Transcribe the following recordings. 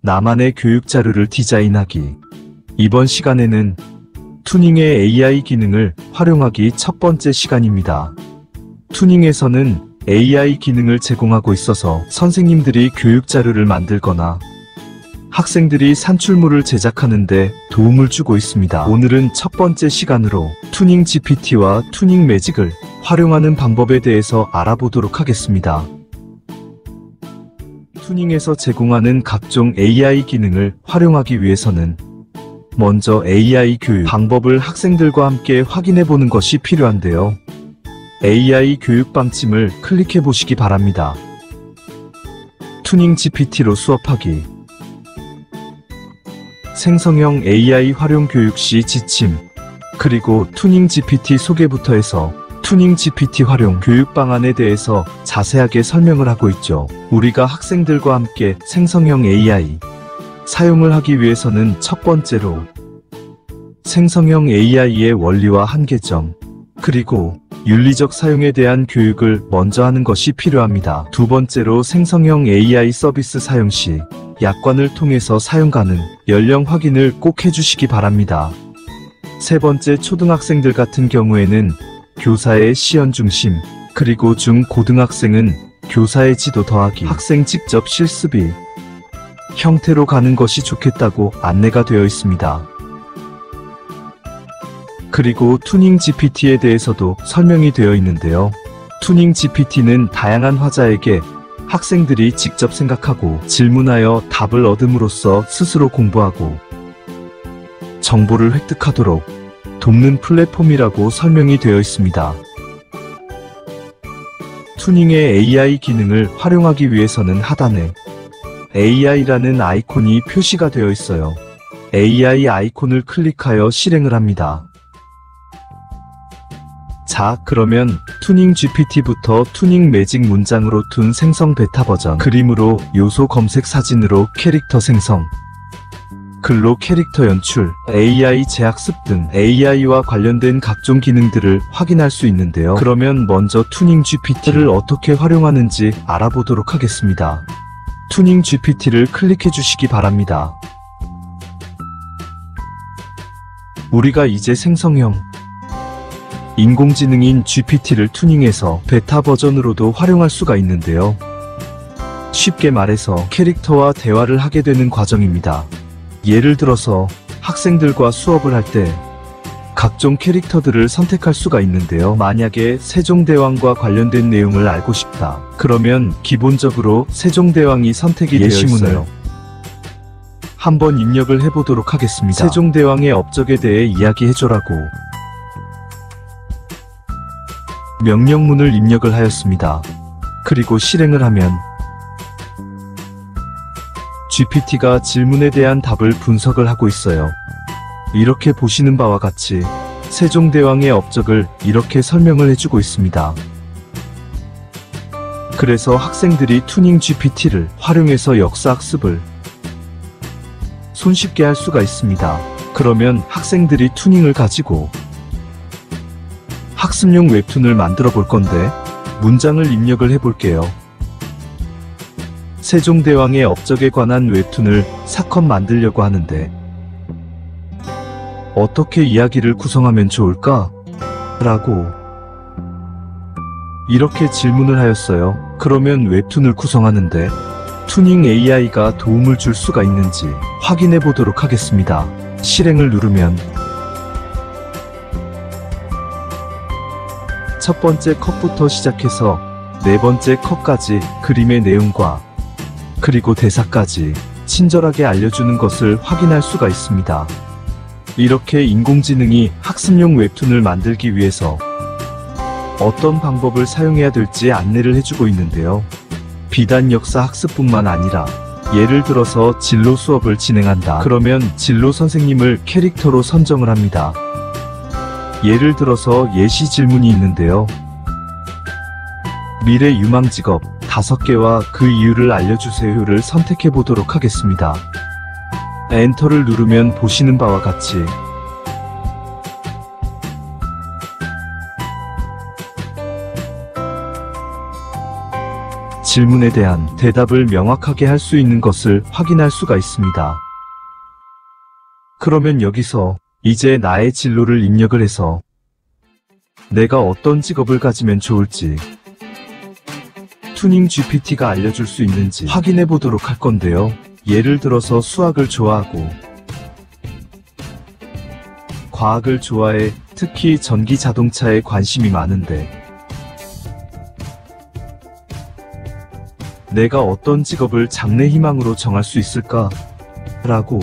나만의 교육 자료를 디자인하기. 이번 시간에는 투닝의 AI 기능을 활용하기 첫 번째 시간입니다. 투닝에서는 AI 기능을 제공하고 있어서 선생님들이 교육 자료를 만들거나 학생들이 산출물을 제작하는 데 도움을 주고 있습니다. 오늘은 첫 번째 시간으로 투닝 GPT와 투닝 매직을 활용하는 방법에 대해서 알아보도록 하겠습니다. 투닝에서 제공하는 각종 AI 기능을 활용하기 위해서는 먼저 AI 교육 방법을 학생들과 함께 확인해 보는 것이 필요한데요. AI 교육 방침을 클릭해 보시기 바랍니다. 투닝 GPT로 수업하기. 생성형 AI 활용 교육 시 지침, 그리고 투닝 GPT 소개부터 해서 투닝 GPT 활용 교육 방안에 대해서 자세하게 설명을 하고 있죠. 우리가 학생들과 함께 생성형 AI 사용을 하기 위해서는 첫 번째로 생성형 AI의 원리와 한계점, 그리고 윤리적 사용에 대한 교육을 먼저 하는 것이 필요합니다. 두 번째로 생성형 AI 서비스 사용 시 약관을 통해서 사용 가능, 연령 확인을 꼭 해주시기 바랍니다. 세 번째, 초등학생들 같은 경우에는 교사의 시연 중심, 그리고 중고등학생은 교사의 지도 더하기 학생 직접 실습이 형태로 가는 것이 좋겠다고 안내가 되어 있습니다. 그리고 투닝 GPT에 대해서도 설명이 되어 있는데요. 투닝 GPT는 다양한 화자에게 학생들이 직접 생각하고 질문하여 답을 얻음으로써 스스로 공부하고 정보를 획득하도록 돕는 플랫폼이라고 설명이 되어 있습니다. 투닝의 AI 기능을 활용하기 위해서는 하단에 AI라는 아이콘이 표시가 되어 있어요. AI 아이콘을 클릭하여 실행을 합니다. 자, 그러면 투닝 GPT부터 투닝 매직 문장으로 툰 생성 베타 버전, 그림으로 요소 검색, 사진으로 캐릭터 생성, 글로 캐릭터 연출, AI 재학습 등 AI와 관련된 각종 기능들을 확인할 수 있는데요. 그러면 먼저 투닝 GPT를 어떻게 활용하는지 알아보도록 하겠습니다. 투닝 GPT를 클릭해 주시기 바랍니다. 우리가 이제 생성형 인공지능인 GPT를 투닝해서 베타 버전으로도 활용할 수가 있는데요. 쉽게 말해서 캐릭터와 대화를 하게 되는 과정입니다. 예를 들어서 학생들과 수업을 할 때 각종 캐릭터들을 선택할 수가 있는데요. 만약에 세종대왕과 관련된 내용을 알고 싶다. 그러면 기본적으로 세종대왕이 선택이 되어 있어요. 한번 입력을 해보도록 하겠습니다. 세종대왕의 업적에 대해 이야기해줘라고 명령문을 입력을 하였습니다. 그리고 실행을 하면 GPT가 질문에 대한 답을 분석을 하고 있어요. 이렇게 보시는 바와 같이 세종대왕의 업적을 이렇게 설명을 해주고 있습니다. 그래서 학생들이 투닝 GPT를 활용해서 역사학습을 손쉽게 할 수가 있습니다. 그러면 학생들이 투닝을 가지고 학습용 웹툰을 만들어 볼 건데 문장을 입력을 해볼게요. 세종대왕의 업적에 관한 웹툰을 4컷 만들려고 하는데 어떻게 이야기를 구성하면 좋을까? 라고 이렇게 질문을 하였어요. 그러면 웹툰을 구성하는데 투닝 AI가 도움을 줄 수가 있는지 확인해 보도록 하겠습니다. 실행을 누르면 첫 번째 컷부터 시작해서 네 번째 컷까지 그림의 내용과 그리고 대사까지 친절하게 알려주는 것을 확인할 수가 있습니다. 이렇게 인공지능이 학습용 웹툰을 만들기 위해서 어떤 방법을 사용해야 될지 안내를 해주고 있는데요. 비단 역사 학습뿐만 아니라 예를 들어서 진로 수업을 진행한다. 그러면 진로 선생님을 캐릭터로 선정을 합니다. 예를 들어서 예시 질문이 있는데요. 미래 유망 직업 5개와 그 이유를 알려주세요를 선택해 보도록 하겠습니다. 엔터를 누르면 보시는 바와 같이 질문에 대한 대답을 명확하게 할 수 있는 것을 확인할 수가 있습니다. 그러면 여기서 이제 나의 진로를 입력을 해서 내가 어떤 직업을 가지면 좋을지 투닝 GPT가 알려줄 수 있는지 확인해 보도록 할 건데요. 예를 들어서 수학을 좋아하고 과학을 좋아해 특히 전기 자동차에 관심이 많은데 내가 어떤 직업을 장래 희망으로 정할 수 있을까? 라고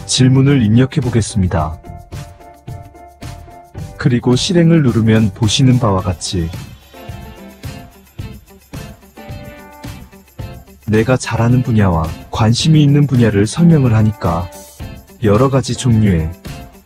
질문을 입력해 보겠습니다. 그리고 실행을 누르면 보시는 바와 같이 내가 잘하는 분야와 관심이 있는 분야를 설명을 하니까 여러 가지 종류의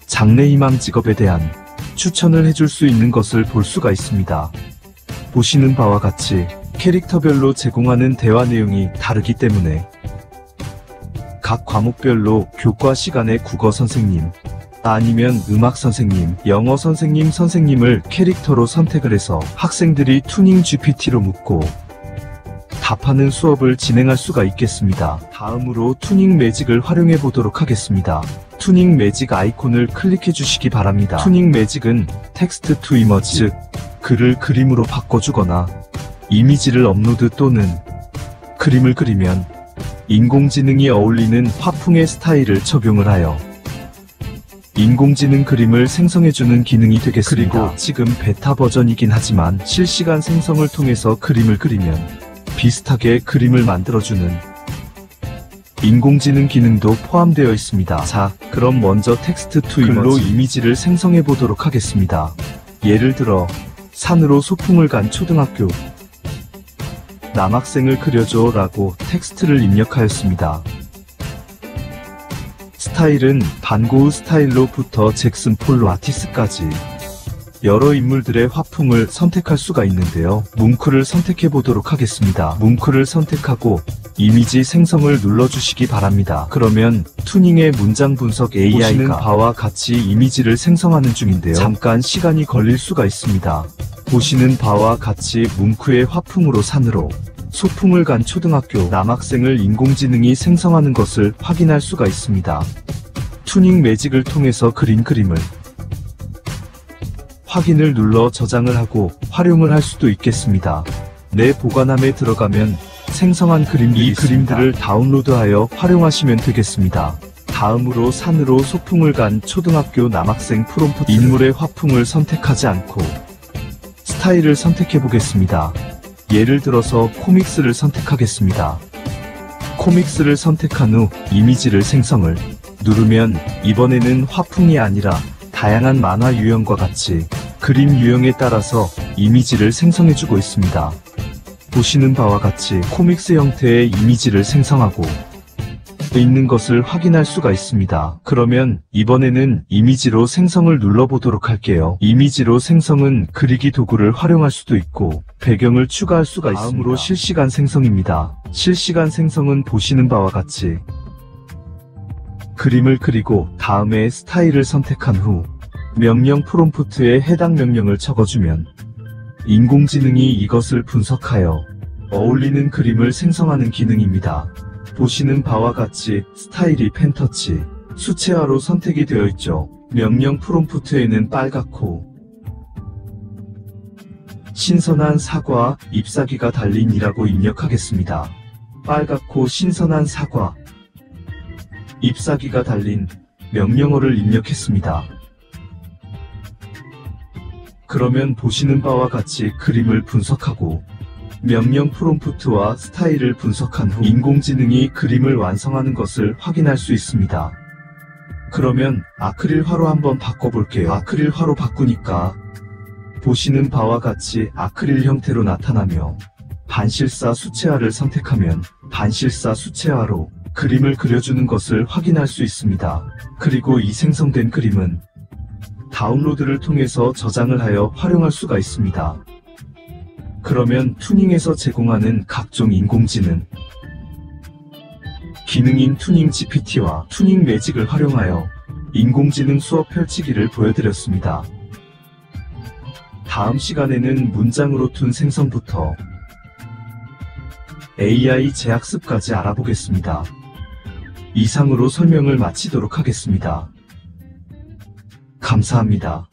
장래 희망 직업에 대한 추천을 해줄 수 있는 것을 볼 수가 있습니다. 보시는 바와 같이 캐릭터별로 제공하는 대화 내용이 다르기 때문에 각 과목별로 교과 시간에 국어 선생님, 아니면 음악 선생님, 영어 선생님을 캐릭터로 선택을 해서 학생들이 투닝 GPT로 묻고 답하는 수업을 진행할 수가 있겠습니다. 다음으로 투닝 매직을 활용해 보도록 하겠습니다. 투닝 매직 아이콘을 클릭해 주시기 바랍니다. 투닝 매직은 텍스트 투 이머지, 즉 글을 그림으로 바꿔주거나 이미지를 업로드 또는 그림을 그리면 인공지능이 어울리는 화풍의 스타일을 적용을 하여 인공지능 그림을 생성해주는 기능이 되겠습니다. 그리고 지금 베타 버전이긴 하지만 실시간 생성을 통해서 그림을 그리면 비슷하게 그림을 만들어주는 인공지능 기능도 포함되어 있습니다. 자, 그럼 먼저 텍스트 투 글로 이미지를 생성해 보도록 하겠습니다. 예를 들어 산으로 소풍을 간 초등학교 남학생을 그려줘 라고 텍스트를 입력하였습니다. 스타일은 반고흐 스타일로부터 잭슨 폴 와티스까지 여러 인물들의 화풍을 선택할 수가 있는데요. 뭉크를 선택해 보도록 하겠습니다. 뭉크를 선택하고 이미지 생성을 눌러주시기 바랍니다. 그러면 투닝의 문장 분석 AI가 보시는 바와 같이 이미지를 생성하는 중인데요. 잠깐 시간이 걸릴 수가 있습니다. 보시는 바와 같이 뭉크의 화풍으로 산으로 소풍을 간 초등학교 남학생을 인공지능이 생성하는 것을 확인할 수가 있습니다. 투닝 매직을 통해서 그린 그림을 확인을 눌러 저장을 하고 활용을 할 수도 있겠습니다. 내 보관함에 들어가면 생성한 그림들이 이 그림들을 다운로드하여 활용하시면 되겠습니다. 다음으로 산으로 소풍을 간 초등학교 남학생 프롬프트 인물의 화풍을 선택하지 않고 스타일을 선택해 보겠습니다. 예를 들어서 코믹스를 선택하겠습니다. 코믹스를 선택한 후 이미지를 생성을 누르면 이번에는 화풍이 아니라 다양한 만화 유형과 같이 그림 유형에 따라서 이미지를 생성해주고 있습니다. 보시는 바와 같이 코믹스 형태의 이미지를 생성하고 있는 것을 확인할 수가 있습니다. 그러면 이번에는 이미지로 생성을 눌러보도록 할게요. 이미지로 생성은 그리기 도구를 활용할 수도 있고 배경을 추가할 수가 있습니다. 다음으로 실시간 생성입니다. 실시간 생성은 보시는 바와 같이 그림을 그리고 다음에 스타일을 선택한 후 명령 프롬프트에 해당 명령을 적어주면 인공지능이 이것을 분석하여 어울리는 그림을 생성하는 기능입니다. 보시는 바와 같이 스타일이 펜터치, 수채화로 선택이 되어 있죠. 명령 프롬프트에는 빨갛고 신선한 사과, 잎사귀가 달린이라고 입력하겠습니다. 빨갛고 신선한 사과, 잎사귀가 달린 명령어를 입력했습니다. 그러면 보시는 바와 같이 그림을 분석하고 명령 프롬프트와 스타일을 분석한 후 인공지능이 그림을 완성하는 것을 확인할 수 있습니다. 그러면 아크릴화로 한번 바꿔볼게요. 아크릴화로 바꾸니까 보시는 바와 같이 아크릴 형태로 나타나며 반실사 수채화를 선택하면 반실사 수채화로 그림을 그려주는 것을 확인할 수 있습니다. 그리고 이 생성된 그림은 다운로드를 통해서 저장을 하여 활용할 수가 있습니다. 그러면 투닝에서 제공하는 각종 인공지능 기능인 투닝 GPT와 투닝 매직을 활용하여 인공지능 수업 펼치기를 보여드렸습니다. 다음 시간에는 문장으로 툰 생성부터 AI 재학습까지 알아보겠습니다. 이상으로 설명을 마치도록 하겠습니다. 감사합니다.